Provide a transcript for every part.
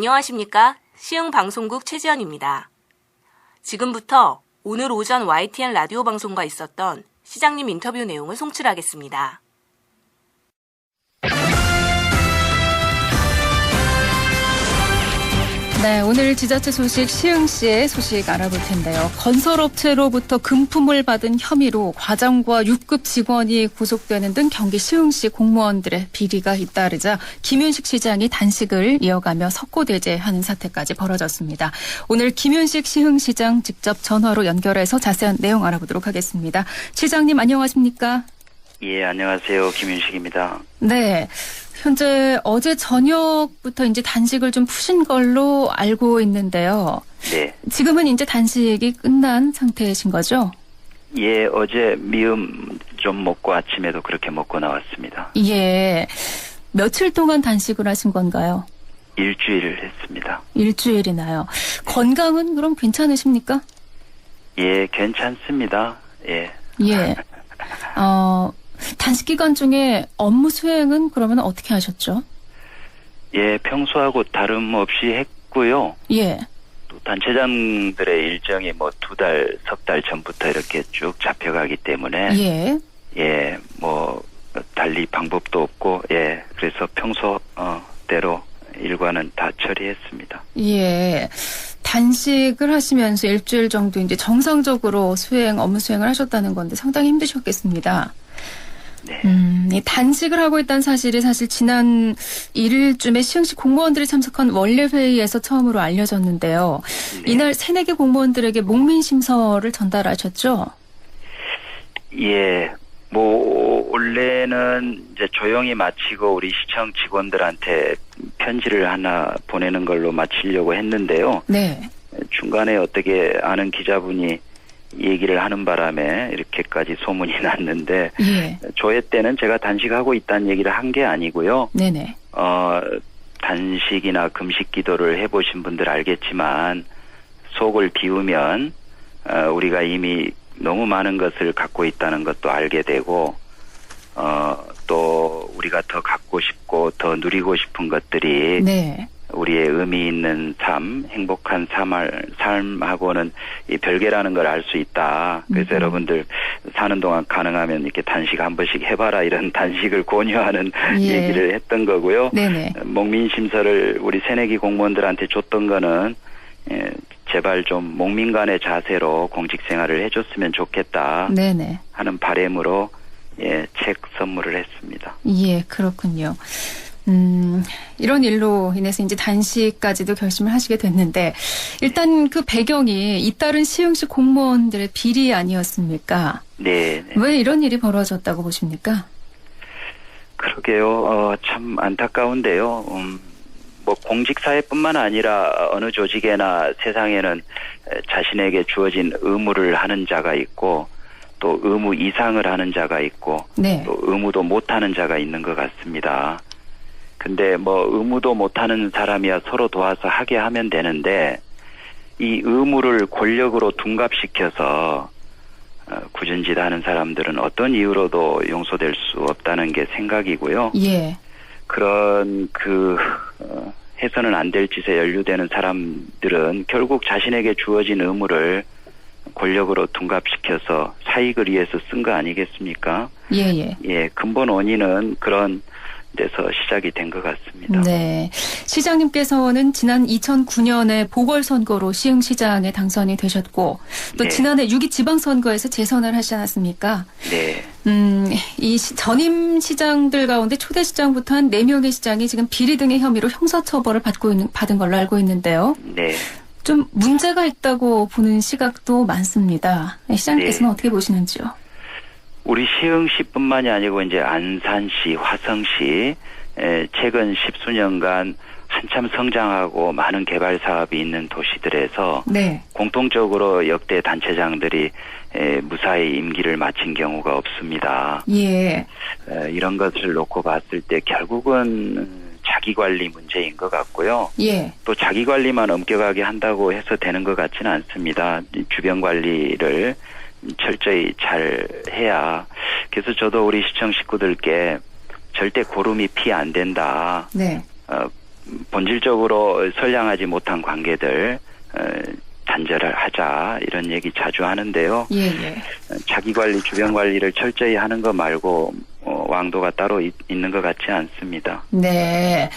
안녕하십니까? 시흥방송국 최지연입니다. 지금부터 오늘 오전 YTN 라디오 방송과 있었던 시장님 인터뷰 내용을 송출하겠습니다. 네, 오늘 지자체 소식 시흥시의 소식 알아볼 텐데요. 건설업체로부터 금품을 받은 혐의로 과장과 6급 직원이 구속되는 등 경기 시흥시 공무원들의 비리가 잇따르자 김윤식 시장이 단식을 이어가며 석고대죄하는 사태까지 벌어졌습니다. 오늘 김윤식 시흥시장 직접 전화로 연결해서 자세한 내용 알아보도록 하겠습니다. 시장님 안녕하십니까? 예, 안녕하세요. 김윤식입니다. 네. 현재 어제 저녁부터 이제 단식을 좀 푸신 걸로 알고 있는데요. 네. 지금은 이제 단식이 끝난 상태이신 거죠? 예, 어제 미음 좀 먹고 아침에도 그렇게 먹고 나왔습니다. 예. 며칠 동안 단식을 하신 건가요? 일주일 했습니다. 일주일이나요. 건강은 그럼 괜찮으십니까? 예, 괜찮습니다. 예. 예. 단식 기간 중에 업무 수행은 그러면 어떻게 하셨죠? 예, 평소하고 다름없이 했고요. 예. 또 단체장들의 일정이 뭐 2달, 석 달 전부터 이렇게 쭉 잡혀가기 때문에 예. 예, 뭐 달리 방법도 없고 예, 그래서 평소대로 일과는 다 처리했습니다. 예. 단식을 하시면서 일주일 정도 이제 정상적으로 업무 수행을 하셨다는 건데 상당히 힘드셨겠습니다. 네. 이 단식을 하고 있다는 사실이 사실 지난 1일쯤에 시흥시 공무원들이 참석한 원례회의에서 처음으로 알려졌는데요. 네. 이날 새내기 공무원들에게 목민심서를 전달하셨죠? 예, 뭐 원래는 이제 조용히 마치고 우리 시청 직원들한테 편지를 하나 보내는 걸로 마치려고 했는데요. 네. 중간에 어떻게 아는 기자분이 얘기를 하는 바람에 이렇게까지 소문이 났는데 예. 조회 때는 제가 단식하고 있다는 얘기를 한 게 아니고요. 네네. 단식이나 금식 기도를 해보신 분들 알겠지만 속을 비우면 우리가 이미 너무 많은 것을 갖고 있다는 것도 알게 되고 또 우리가 더 갖고 싶고 더 누리고 싶은 것들이 네. 우리의 의미 있는 삶, 행복한 삶하고는 이 별개라는 걸 알 수 있다. 그래서 여러분들 사는 동안 가능하면 이렇게 단식 한 번씩 해봐라 이런 단식을 권유하는 예. 얘기를 했던 거고요. 네네. 목민심서를 우리 새내기 공무원들한테 줬던 거는 제발 좀 목민간의 자세로 공직생활을 해줬으면 좋겠다 네네. 하는 바람으로 책 선물을 했습니다. 예, 그렇군요. 이런 일로 인해서 이제 단식까지도 결심을 하시게 됐는데, 일단 그 배경이 잇따른 시흥시 공무원들의 비리 아니었습니까? 네. 왜 이런 일이 벌어졌다고 보십니까? 그러게요. 참 안타까운데요. 뭐 공직사회뿐만 아니라 어느 조직에나 세상에는 자신에게 주어진 의무를 하는 자가 있고, 또 의무 이상을 하는 자가 있고, 네. 또 의무도 못하는 자가 있는 것 같습니다. 근데 뭐 의무도 못하는 사람이야 서로 도와서 하게 하면 되는데 이 의무를 권력으로 둔갑시켜서 굳은짓 하는 사람들은 어떤 이유로도 용서될 수 없다는 게 생각이고요. 예. 그런 해서는 안 될 짓에 연루되는 사람들은 결국 자신에게 주어진 의무를 권력으로 둔갑시켜서 사익을 위해서 쓴 거 아니겠습니까? 예. 예, 근본 원인은 그런 데서 시작이 된 것 같습니다. 네. 시장님께서는 지난 2009년에 보궐선거로 시흥시장에 당선이 되셨고 또 네. 지난해 6.2 지방선거에서 재선을 하시지 않았습니까? 네. 이 전임 시장들 가운데 초대 시장부터 한 4명의 시장이 지금 비리 등의 혐의로 형사처벌을 받은 걸로 알고 있는데요. 네. 좀 문제가 있다고 보는 시각도 많습니다. 시장님께서는 어떻게 보시는지요? 우리 시흥시뿐만이 아니고 이제 안산시, 화성시 최근 10수년간 한참 성장하고 많은 개발 사업이 있는 도시들에서 네. 공통적으로 역대 단체장들이 무사히 임기를 마친 경우가 없습니다. 예. 이런 것을 놓고 봤을 때 결국은 자기관리 문제인 것 같고요. 예. 또 자기관리만 엄격하게 한다고 해서 되는 것 같지는 않습니다. 주변 관리를 철저히 잘 해야. 그래서 저도 우리 시청 식구들께 절대 고름이 피 안 된다. 네. 본질적으로 선량하지 못한 관계들 단절을 하자 이런 얘기 자주 하는데요. 예, 예. 자기 관리, 주변 관리를 철저히 하는 거 말고 왕도가 따로 있는 것 같지 않습니다. 네.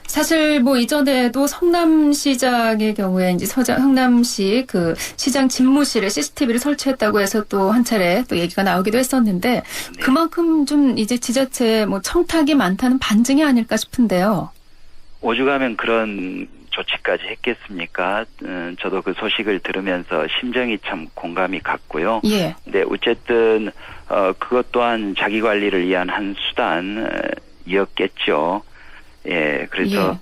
사실 뭐 이전에도 성남시장의 경우에 이제 성남시 그 시장 집무실에 CCTV를 설치했다고 해서 또 한 차례 또 얘기가 나오기도 했었는데 네. 그만큼 좀 이제 지자체에 뭐 청탁이 많다는 반증이 아닐까 싶은데요. 오죽하면 그런 조치까지 했겠습니까? 저도 그 소식을 들으면서 심정이 참 공감이 갔고요. 예. 근데 어쨌든 그것 또한 자기 관리를 위한 한 수단이었겠죠. 예, 그래서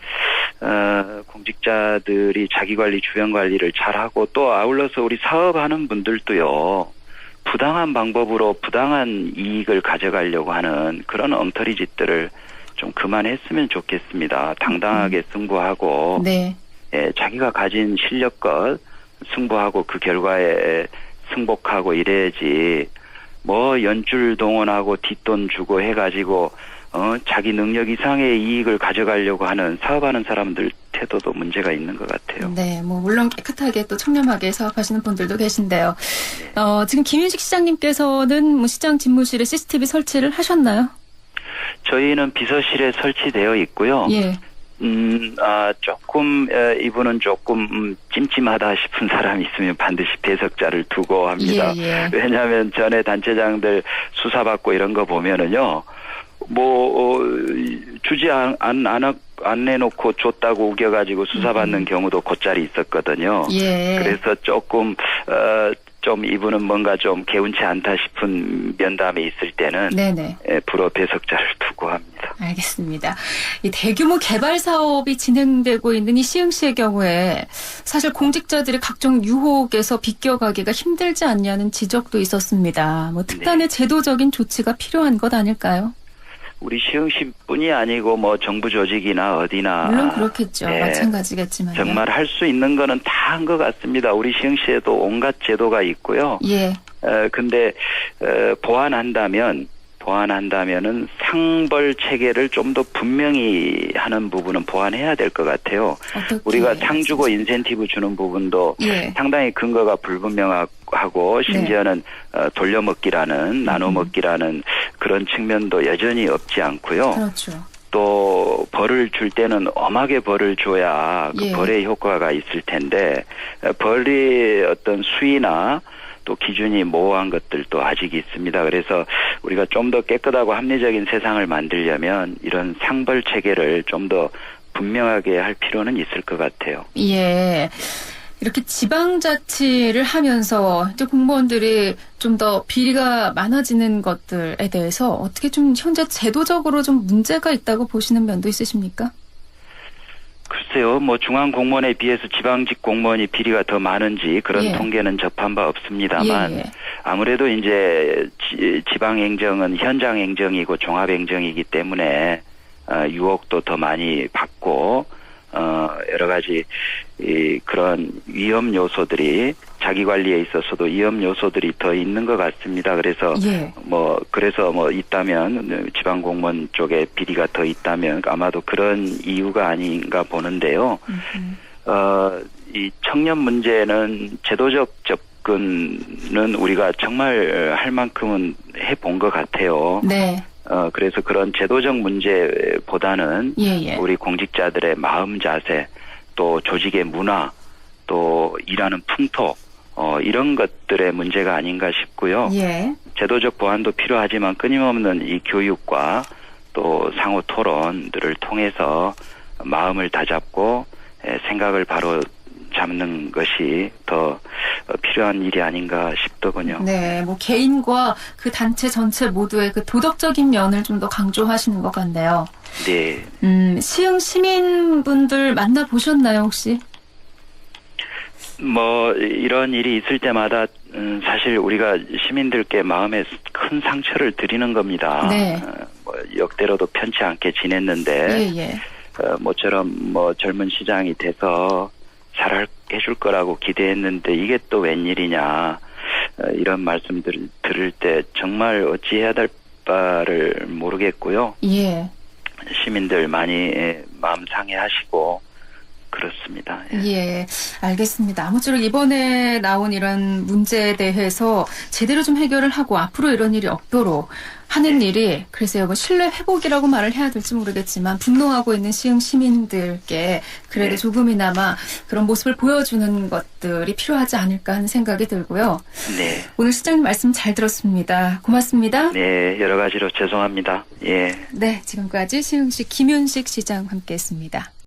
공직자들이 자기 관리, 주변 관리를 잘하고 또 아울러서 우리 사업하는 분들도요. 부당한 방법으로 부당한 이익을 가져가려고 하는 그런 엉터리 짓들을 좀 그만했으면 좋겠습니다. 당당하게 승부하고 네. 예, 자기가 가진 실력껏 승부하고 그 결과에 승복하고 이래야지 뭐 연줄 동원하고 뒷돈 주고 해가지고 자기 능력 이상의 이익을 가져가려고 하는 사업하는 사람들 태도도 문제가 있는 것 같아요. 네, 뭐 물론 깨끗하게 또 청렴하게 사업하시는 분들도 계신데요. 지금 김윤식 시장님께서는 뭐 시장 집무실에 CCTV 설치를 하셨나요? 저희는 비서실에 설치되어 있고요. 예. 조금 이분은 조금 찜찜하다 싶은 사람이 있으면 반드시 배석자를 두고 합니다. 예, 예. 왜냐하면 전에 단체장들 수사받고 이런 거 보면은요. 주지 안 내놓고 줬다고 우겨가지고 수사받는 경우도 곧자리 있었거든요. 예. 그래서 조금 좀 이분은 뭔가 좀 개운치 않다 싶은 면담이 있을 때는 네네. 불어 배석자를 두고 합니다. 알겠습니다. 이 대규모 개발 사업이 진행되고 있는 이 시흥시의 경우에 사실 공직자들이 각종 유혹에서 비껴가기가 힘들지 않냐는 지적도 있었습니다. 뭐 특단의 제도적인 조치가 필요한 것 아닐까요? 우리 시흥시뿐이 아니고 뭐 정부 조직이나 어디나 물론 그렇겠죠. 네, 마찬가지겠지만 정말 할 수 있는 거는 다 한 것 같습니다. 우리 시흥시에도 온갖 제도가 있고요. 예. 근데 보완한다면은 상벌 체계를 좀 더 분명히 하는 부분은 보완해야 될 것 같아요. 어떻게 우리가 상 주고 인센티브 주는 부분도 예. 상당히 근거가 불분명하고 심지어는 돌려먹기라는 나눠먹기라는 그런 측면도 여전히 없지 않고요. 그렇죠. 또 벌을 줄 때는 엄하게 벌을 줘야 그 예. 벌의 효과가 있을 텐데 벌의 어떤 수위나 또 기준이 모호한 것들도 아직 있습니다. 그래서 우리가 좀 더 깨끗하고 합리적인 세상을 만들려면 이런 상벌 체계를 좀 더 분명하게 할 필요는 있을 것 같아요. 예. 이렇게 지방자치를 하면서 이제 공무원들이 좀 더 비리가 많아지는 것들에 대해서 어떻게 좀 현재 제도적으로 좀 문제가 있다고 보시는 면도 있으십니까? 글쎄요, 뭐 중앙 공무원에 비해서 지방직 공무원이 비리가 더 많은지 그런 예. 통계는 접한 바 없습니다만 예. 아무래도 이제 지방행정은 현장행정이고 종합행정이기 때문에 유혹도 더 많이 받고 여러 가지 그런 위험 요소들이 자기 관리에 있어서도 위험 요소들이 더 있는 것 같습니다. 그래서 예. 그래서 있다면 지방 공무원 쪽에 비리가 더 있다면 아마도 그런 이유가 아닌가 보는데요. 이 청년 문제는 제도적 접근은 우리가 정말 할 만큼은 해본 것 같아요. 네. 그래서 그런 제도적 문제보다는 예. 우리 공직자들의 마음 자세, 또 조직의 문화, 또 일하는 풍토, 이런 것들의 문제가 아닌가 싶고요. 예. 제도적 보완도 필요하지만 끊임없는 이 교육과 또 상호 토론들을 통해서 마음을 다잡고 생각을 바로 잡는 것이 더 필요한 일이 아닌가 싶더군요. 네, 뭐 개인과 그 단체 전체 모두의 그 도덕적인 면을 좀 더 강조하시는 것 같네요. 네. 시흥 시민분들 만나보셨나요, 혹시? 이런 일이 있을 때마다 사실 우리가 시민들께 마음에 큰 상처를 드리는 겁니다. 네. 역대로도 편치 않게 지냈는데 예. 모처럼 젊은 시장이 돼서 잘 해줄 거라고 기대했는데 이게 또 웬일이냐 이런 말씀들 들을 때 정말 어찌해야 될 바를 모르겠고요. 예. 시민들 많이 마음 상해하시고 그렇습니다. 예. 예, 알겠습니다. 아무쪼록 이번에 나온 이런 문제에 대해서 제대로 좀 해결을 하고 앞으로 이런 일이 없도록 하는 일이 글쎄요, 뭐 신뢰 회복이라고 말을 해야 될지 모르겠지만 분노하고 있는 시흥 시민들께 그래도 네. 조금이나마 그런 모습을 보여주는 것들이 필요하지 않을까 하는 생각이 들고요. 네. 오늘 시장님 말씀 잘 들었습니다. 고맙습니다. 네, 여러 가지로 죄송합니다. 예. 네, 지금까지 시흥시 김윤식 시장 함께했습니다.